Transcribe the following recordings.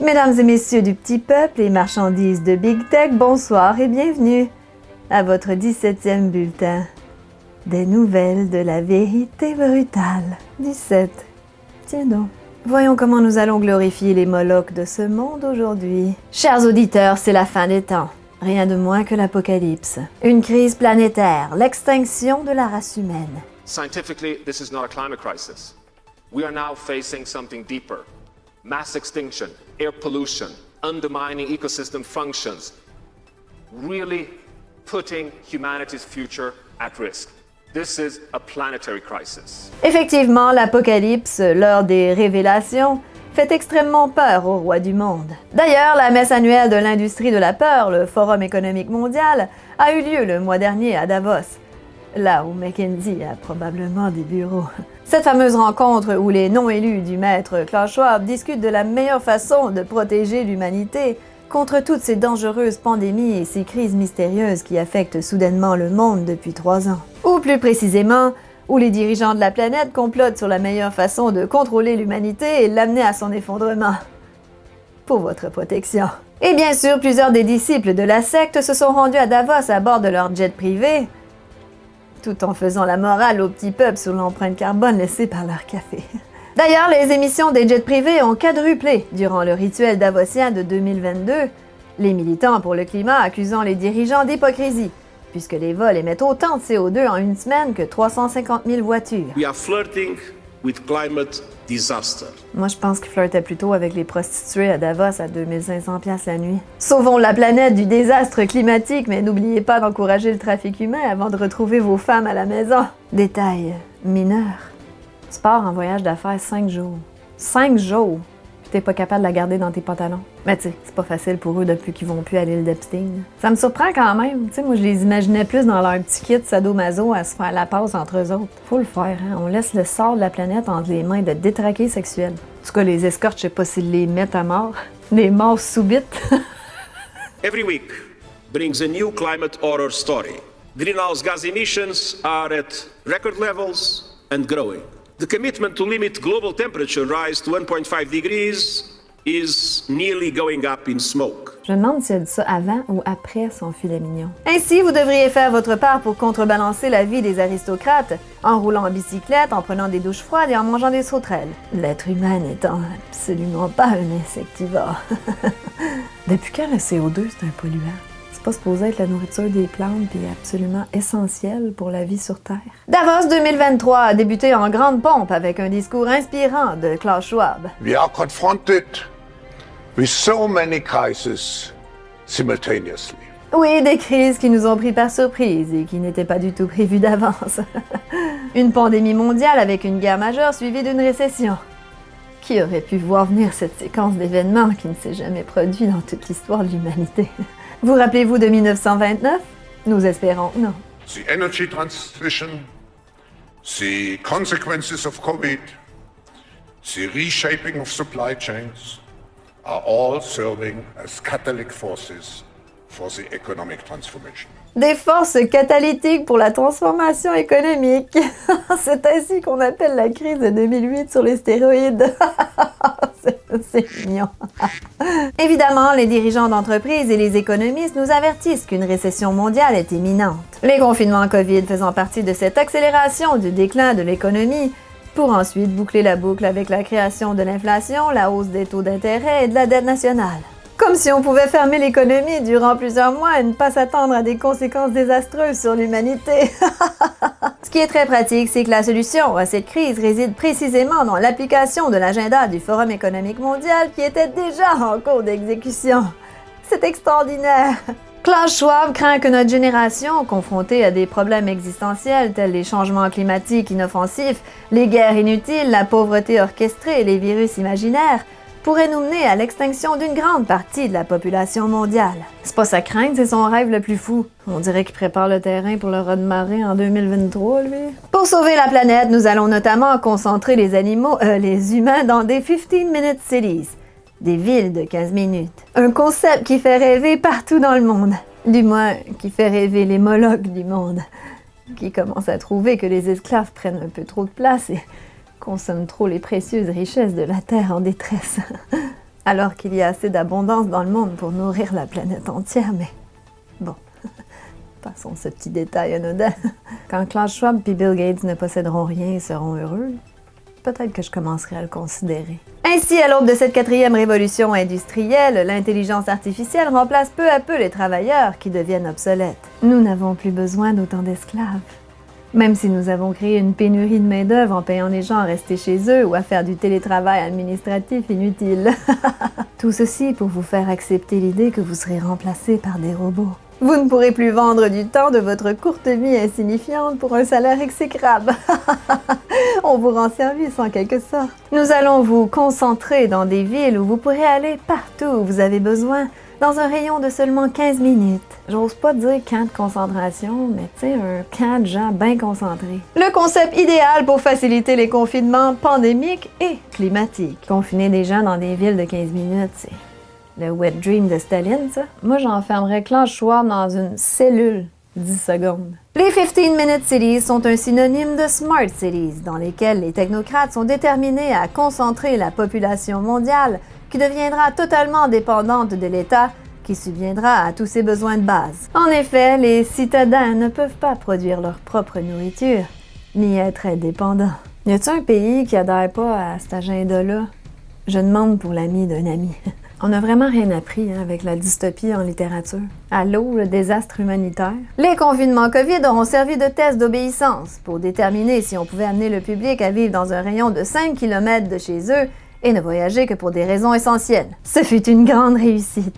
Mesdames et messieurs du petit peuple et marchandises de Big Tech, bonsoir et bienvenue à votre 17e bulletin des nouvelles de la vérité brutale du 7. Tiens donc. Voyons comment nous allons glorifier les Molochs de ce monde aujourd'hui. Chers auditeurs, c'est la fin des temps. Rien de moins que l'apocalypse. Une crise planétaire, l'extinction de la race humaine. Scientifically, this is not a climate crisis. We are now facing something deeper. Mass extinction, air pollution, undermining ecosystem functions, really putting humanity's future at risk. This is a planetary crisis. Effectivement, l'apocalypse, l'heure des révélations, fait extrêmement peur au roi du monde. D'ailleurs, la messe annuelle de l'industrie de la peur, le Forum économique mondial, a eu lieu le mois dernier à Davos, là où McKinsey a probablement des bureaux. Cette fameuse rencontre où les non-élus du maître Klaus Schwab discutent de la meilleure façon de protéger l'humanité contre toutes ces dangereuses pandémies et ces crises mystérieuses qui affectent soudainement le monde depuis 3 ans. Ou plus précisément, où les dirigeants de la planète complotent sur la meilleure façon de contrôler l'humanité et l'amener à son effondrement. Pour votre protection. Et bien sûr, plusieurs des disciples de la secte se sont rendus à Davos à bord de leur jet privé, tout en faisant la morale au petit peuple sur l'empreinte carbone laissée par leur café. D'ailleurs, les émissions des jets privés ont quadruplé durant le rituel davosien de 2022, les militants pour le climat accusant les dirigeants d'hypocrisie, puisque les vols émettent autant de CO2 en une semaine que 350 000 voitures. We are flirting with climate disaster. Moi, je pense qu'ils flirtaient plutôt avec les prostituées à Davos à 2500 $ la nuit. Sauvons la planète du désastre climatique, mais n'oubliez pas d'encourager le trafic humain avant de retrouver vos femmes à la maison. Détail mineur. Tu pars en voyage d'affaires 5 jours. 5 jours! Puis t'es pas capable de la garder dans tes pantalons. Mais tu sais, c'est pas facile pour eux depuis qu'ils vont plus à l'île d'Epstein. Ça me surprend quand même. Tu sais, moi, je les imaginais plus dans leur petit kit sadomaso à se faire la passe entre eux autres. Faut le faire, hein? On laisse le sort de la planète entre les mains de détraqués sexuels. En tout cas, les escortes, je sais pas s'ils les mettent à mort. Des morts subites. Every week brings a new climate horror story. Greenhouse gas emissions are at record levels and growing. The commitment to limit global temperature rise to 1.5 degrees is nearly going up in smoke. Je me demande s'il a dit ça avant ou après son filet mignon. Ainsi, vous devriez faire votre part pour contrebalancer la vie des aristocrates, en roulant en bicyclette, en prenant des douches froides et en mangeant des sauterelles. L'être humain n'étant absolument pas un insectivore. Depuis quand le CO2 c'est un polluant? C'est pas supposé être la nourriture des plantes et absolument essentiel pour la vie sur Terre. Davos 2023 a débuté en grande pompe avec un discours inspirant de Klaus Schwab. We are confronted with so many crises simultaneously. Oui, des crises qui nous ont pris par surprise et qui n'étaient pas du tout prévues d'avance. Une pandémie mondiale avec une guerre majeure suivie d'une récession. Qui aurait pu voir venir cette séquence d'événements qui ne s'est jamais produite dans toute l'histoire de l'humanité? Vous rappelez-vous de 1929? Nous espérons que non. The energy transition, the consequences of COVID, the reshaping of supply chains are all serving as catalytic forces for the economic transformation. Des forces catalytiques pour la transformation économique. C'est ainsi qu'on appelle la crise de 2008 sur les stéroïdes. C'est mignon. Évidemment, les dirigeants d'entreprises et les économistes nous avertissent qu'une récession mondiale est imminente. Les confinements COVID faisant partie de cette accélération du déclin de l'économie, pour ensuite boucler la boucle avec la création de l'inflation, la hausse des taux d'intérêt et de la dette nationale. Comme si on pouvait fermer l'économie durant plusieurs mois et ne pas s'attendre à des conséquences désastreuses sur l'humanité. Ce qui est très pratique, c'est que la solution à cette crise réside précisément dans l'application de l'agenda du Forum économique mondial qui était déjà en cours d'exécution. C'est extraordinaire! Klaus Schwab craint que notre génération, confrontée à des problèmes existentiels tels les changements climatiques inoffensifs, les guerres inutiles, la pauvreté orchestrée et les virus imaginaires, pourrait nous mener à l'extinction d'une grande partie de la population mondiale. C'est pas sa crainte, c'est son rêve le plus fou. On dirait qu'il prépare le terrain pour le raz-de-marée en 2023, lui. Pour sauver la planète, nous allons notamment concentrer les humains dans des 15-minute cities, des villes de 15 minutes. Un concept qui fait rêver partout dans le monde. Du moins, qui fait rêver les Molochs du monde, qui commencent à trouver que les esclaves prennent un peu trop de place et consomment trop les précieuses richesses de la terre en détresse. Alors qu'il y a assez d'abondance dans le monde pour nourrir la planète entière, mais bon, passons ce petit détail anodin. Quand Klaus Schwab et Bill Gates ne posséderont rien et seront heureux, peut-être que je commencerai à le considérer. Ainsi, à l'aube de cette 4e révolution industrielle, l'intelligence artificielle remplace peu à peu les travailleurs qui deviennent obsolètes. Nous n'avons plus besoin d'autant d'esclaves. Même si nous avons créé une pénurie de main-d'œuvre en payant les gens à rester chez eux ou à faire du télétravail administratif inutile. Tout ceci pour vous faire accepter l'idée que vous serez remplacés par des robots. Vous ne pourrez plus vendre du temps de votre courte vie insignifiante pour un salaire exécrable. On vous rend service en quelque sorte. Nous allons vous concentrer dans des villes où vous pourrez aller partout où vous avez besoin, dans un rayon de seulement 15 minutes. J'ose pas dire camp de concentration, mais tu sais, un camp de gens bien concentrés. Le concept idéal pour faciliter les confinements pandémiques et climatiques. Confiner des gens dans des villes de 15 minutes, c'est le wet dream de Staline, ça. Moi, j'enfermerais Klaus Schwab dans une cellule 10 secondes. Les 15-minute cities sont un synonyme de smart cities, dans lesquelles les technocrates sont déterminés à concentrer la population mondiale qui deviendra totalement dépendante de l'État, qui subviendra à tous ses besoins de base. En effet, les citadins ne peuvent pas produire leur propre nourriture, ni être indépendants. Y a-t-il un pays qui adhère pas à cet agenda-là? Je demande pour l'ami d'un ami. On n'a vraiment rien appris avec la dystopie en littérature. Allô, le désastre humanitaire? Les confinements COVID auront servi de test d'obéissance pour déterminer si on pouvait amener le public à vivre dans un rayon de 5 km de chez eux et ne voyager que pour des raisons essentielles. Ce fut une grande réussite.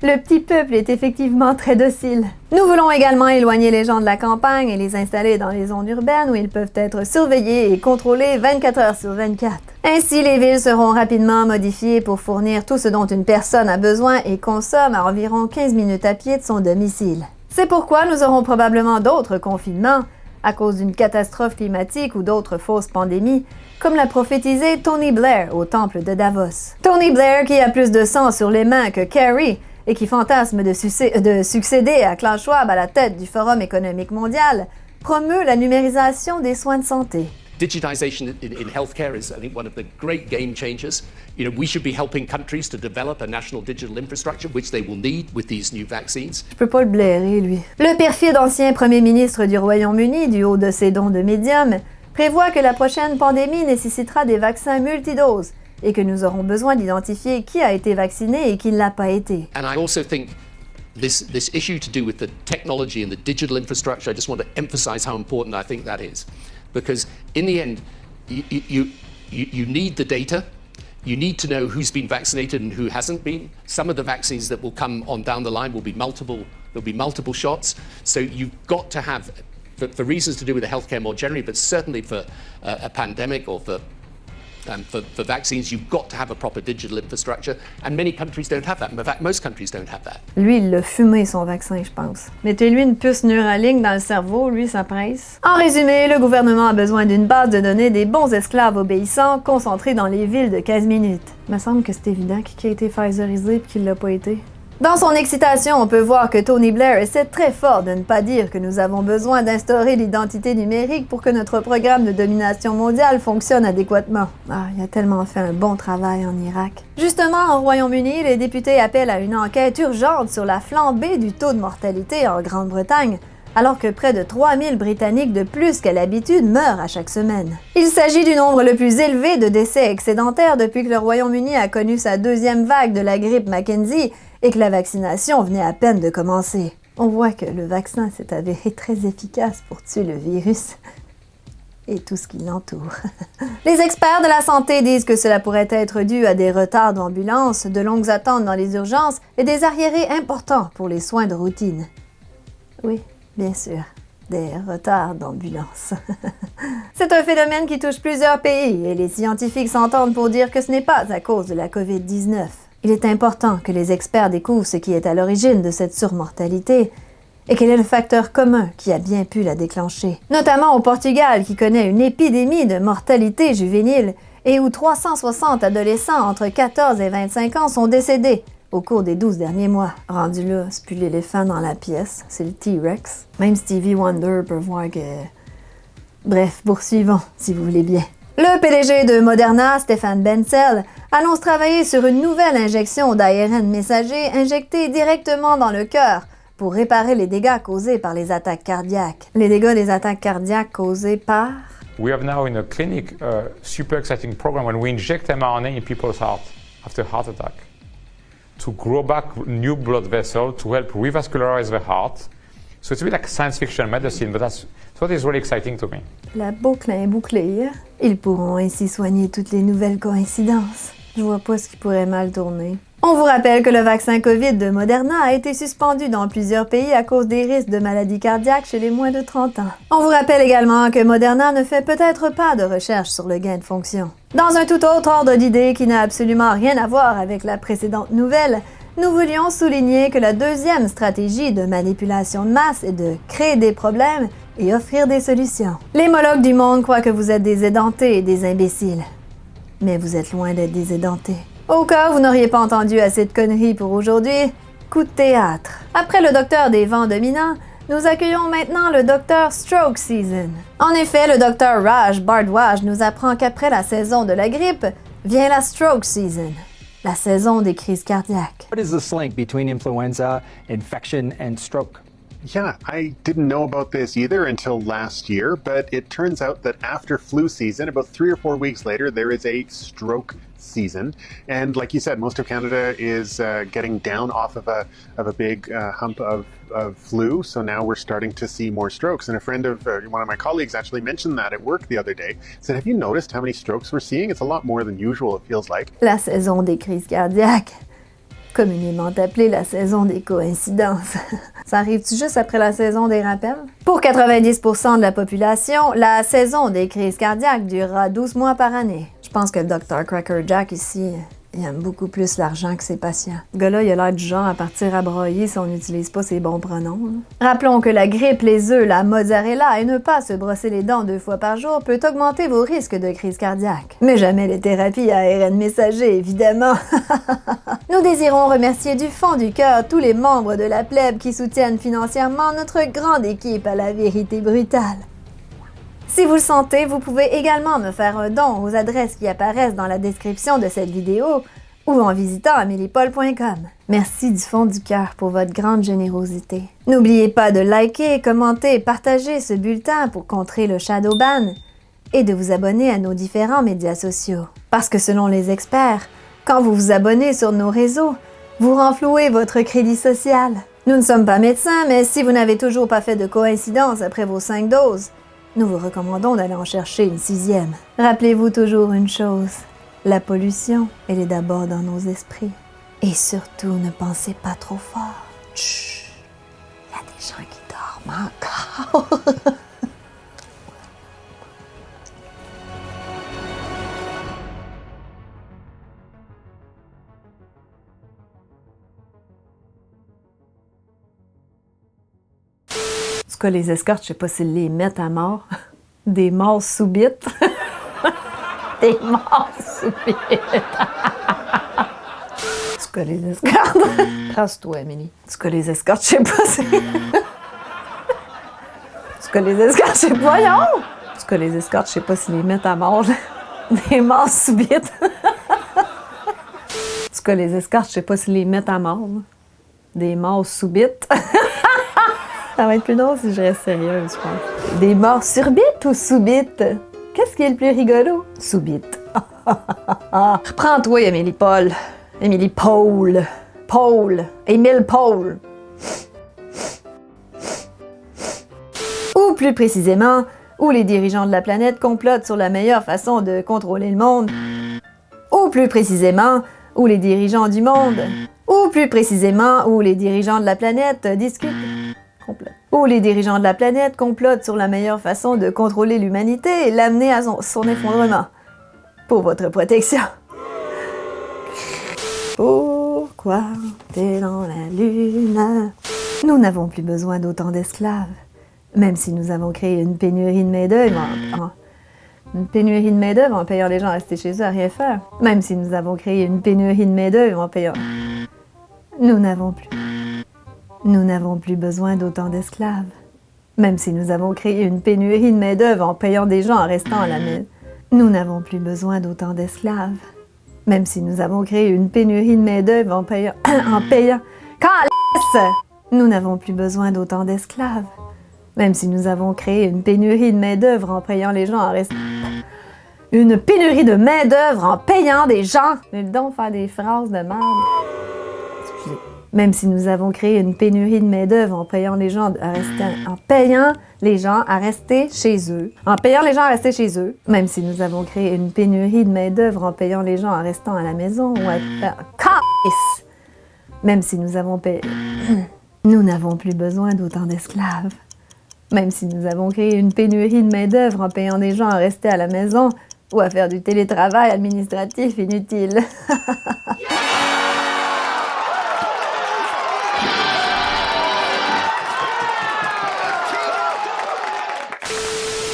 Le petit peuple est effectivement très docile. Nous voulons également éloigner les gens de la campagne et les installer dans les zones urbaines où ils peuvent être surveillés et contrôlés 24 heures sur 24. Ainsi, les villes seront rapidement modifiées pour fournir tout ce dont une personne a besoin et consomme à environ 15 minutes à pied de son domicile. C'est pourquoi nous aurons probablement d'autres confinements, à cause d'une catastrophe climatique ou d'autres fausses pandémies, comme l'a prophétisé Tony Blair au temple de Davos. Tony Blair, qui a plus de sang sur les mains que Kerry et qui fantasme de succéder à Klaus Schwab à la tête du Forum économique mondial, promeut la numérisation des soins de santé. Digitization in healthcare is, I think, one of the great game changers. You know, we should be helping countries to develop a national digital infrastructure, which they will need with these new vaccines. Je peux pas le blairer, lui. Le perfide ancien premier ministre du Royaume-Uni, du haut de ses dons de médium, prévoit que la prochaine pandémie nécessitera des vaccins multidoses et que nous aurons besoin d'identifier qui a été vacciné et qui ne l'a pas été. And I also think this issue to do with the technology and the digital infrastructure, I just want to emphasize how important I think that is. Because in the end, you need the data. You need to know who's been vaccinated and who hasn't been. Some of the vaccines that will come on down the line will be multiple shots. So you've got to have, for reasons to do with the healthcare more generally, but certainly for a pandemic or for vaccines, you've got to have a proper digital infrastructure, and many countries don't have that. In fact, most countries don't have that. Lui, il l'a fumé, son vaccin, je pense. Mettez-lui une puce Neuralink dans le cerveau, lui, ça presse. En résumé, le gouvernement a besoin d'une base de données des bons esclaves obéissants concentrés dans les villes de 15 minutes. Il me semble que c'est évident qui a été Pfizerisé et qui ne l'a pas été. Dans son excitation, on peut voir que Tony Blair essaie très fort de ne pas dire que nous avons besoin d'instaurer l'identité numérique pour que notre programme de domination mondiale fonctionne adéquatement. Ah, il a tellement fait un bon travail en Irak. Justement, au Royaume-Uni, les députés appellent à une enquête urgente sur la flambée du taux de mortalité en Grande-Bretagne, alors que près de 3000 Britanniques de plus qu'à l'habitude meurent à chaque semaine. Il s'agit du nombre le plus élevé de décès excédentaires depuis que le Royaume-Uni a connu sa deuxième vague de la grippe Mackenzie et que la vaccination venait à peine de commencer. On voit que le vaccin s'est avéré très efficace pour tuer le virus et tout ce qui l'entoure. Les experts de la santé disent que cela pourrait être dû à des retards d'ambulance, de longues attentes dans les urgences et des arriérés importants pour les soins de routine. Oui, bien sûr, des retards d'ambulance. C'est un phénomène qui touche plusieurs pays et les scientifiques s'entendent pour dire que ce n'est pas à cause de la COVID-19. Il est important que les experts découvrent ce qui est à l'origine de cette surmortalité et quel est le facteur commun qui a bien pu la déclencher. Notamment au Portugal, qui connaît une épidémie de mortalité juvénile et où 360 adolescents entre 14 et 25 ans sont décédés au cours des 12 derniers mois. Rendu là, c'est plus l'éléphant dans la pièce, c'est le T-Rex. Même Stevie Wonder peut voir que... Bref, poursuivons, si vous voulez bien. Le PDG de Moderna, Stéphane Bancel, annonce travailler sur une nouvelle injection d'ARN messager injectée directement dans le cœur pour réparer les dégâts causés par les attaques cardiaques. Les dégâts des attaques cardiaques causés par... We have now in a clinic a super exciting program when we inject mRNA in people's heart after heart attack to grow back new blood vessels to help revascularize the heart. So it's a bit like science fiction medicine, but that's what is really exciting to me. La boucle est bouclée. Ils pourront ainsi soigner toutes les nouvelles coïncidences. Je vois pas ce qui pourrait mal tourner. On vous rappelle que le vaccin COVID de Moderna a été suspendu dans plusieurs pays à cause des risques de maladies cardiaques chez les moins de 30 ans. On vous rappelle également que Moderna ne fait peut-être pas de recherche sur le gain de fonction. Dans un tout autre ordre d'idées qui n'a absolument rien à voir avec la précédente nouvelle, nous voulions souligner que la deuxième stratégie de manipulation de masse est de créer des problèmes et offrir des solutions. Les molochs du monde croient que vous êtes des édentés et des imbéciles. Mais vous êtes loin d'être des édentés. Au cas où vous n'auriez pas entendu assez de conneries pour aujourd'hui, coup de théâtre. Après le docteur des vents dominants, nous accueillons maintenant le docteur Stroke Season. En effet, le docteur Raj Bhardwaj nous apprend qu'après la saison de la grippe, vient la Stroke Season, la saison des crises cardiaques. What is this link between influenza, infection, and stroke? Yeah, I didn't know about this either until last year, but it turns out that after flu season, about 3 or 4 weeks later, there is a stroke season. And like you said, most of Canada is getting down off of a big hump of flu, so now we're starting to see more strokes. And a friend of one of my colleagues actually mentioned that at work the other day. Said, have you noticed how many strokes we're seeing? It's a lot more than usual, it feels like. La saison des crises cardiaques, communément appelée la saison des coïncidences. Ça arrive-tu juste après la saison des rappels? Pour 90% de la population, la saison des crises cardiaques durera 12 mois par année. Je pense que le Dr. Cracker Jack ici, il aime beaucoup plus l'argent que ses patients. Ce gars-là, il a l'air du genre à partir à broyer si on n'utilise pas ses bons pronoms. Rappelons que la grippe, les œufs, la mozzarella et ne pas se brosser les dents 2 fois par jour peut augmenter vos risques de crise cardiaque. Mais jamais les thérapies à ARN messager, évidemment. Nous désirons remercier du fond du cœur tous les membres de la plèbe qui soutiennent financièrement notre grande équipe à la vérité brutale. Si vous le sentez, vous pouvez également me faire un don aux adresses qui apparaissent dans la description de cette vidéo ou en visitant ameliepaul.com. Merci du fond du cœur pour votre grande générosité. N'oubliez pas de liker, commenter et partager ce bulletin pour contrer le shadow ban et de vous abonner à nos différents médias sociaux. Parce que selon les experts, quand vous vous abonnez sur nos réseaux, vous renflouez votre crédit social. Nous ne sommes pas médecins, mais si vous n'avez toujours pas fait de coïncidence après vos 5 doses, nous vous recommandons d'aller en chercher une 6e. Rappelez-vous toujours une chose, la pollution, elle est d'abord dans nos esprits. Et surtout, ne pensez pas trop fort. Chut, il y a des gens qui dorment encore. En tout cas, les escortes, je sais pas s'ils les mettent à mort. Des morts subites. Des morts subites. En tout cas, les escortes. Trace-toi, Amélie. En tout cas, les escortes, je sais pas si... En tout cas, les escortes, je sais pas, voyons! En tout cas, les escortes, je sais pas s'ils les mettent à mort. Des morts subites. En tout cas, les escortes, je sais pas s'ils les mettent à mort. Des morts subites. Ça va être plus drôle si je reste sérieuse, je pense. Des morts surbites ou subites? Qu'est-ce qui est le plus rigolo? Subite. Reprends-toi, Émilie Paul. Émilie Paul. Paul. Émile Paul. Ou plus précisément, où les dirigeants de la planète complotent sur la meilleure façon de contrôler le monde. Ou plus précisément, où les dirigeants du monde. Ou plus précisément, où les dirigeants de la planète discutent. Où les dirigeants de la planète complotent sur la meilleure façon de contrôler l'humanité et l'amener à son effondrement. Pour votre protection. Pourquoi t'es dans la lune? Nous n'avons plus besoin d'autant d'esclaves. Même si nous avons créé une pénurie de main-d'œuvre en payant les gens à rester chez eux à rien faire. Même si nous avons créé une pénurie de main-d'œuvre en payant... Nous n'avons plus besoin d'autant d'esclaves. Même si nous avons créé une pénurie de main-d'œuvre en payant des gens en restant à la maison. Nous n'avons plus besoin d'autant d'esclaves. Même si nous avons créé une pénurie de main-d'œuvre en payant. Calisse! Nous n'avons plus besoin d'autant d'esclaves. Même si nous avons créé une pénurie de main-d'œuvre en payant les gens à rester. Une pénurie de main-d'œuvre en payant des gens. Mais donc faire des phrases de merde. Excusez. Même si nous avons créé une pénurie de main-d'œuvre en payant les gens à rester, en payant les gens à rester chez eux. En payant les gens à rester chez eux. Même si nous avons créé une pénurie de main-d'œuvre en payant les gens en restant à la maison ou à faire. Calice! Même si nous avons payé. Nous n'avons plus besoin d'autant d'esclaves. Même si nous avons créé une pénurie de main-d'œuvre en payant des gens à rester à la maison ou à faire du télétravail administratif inutile.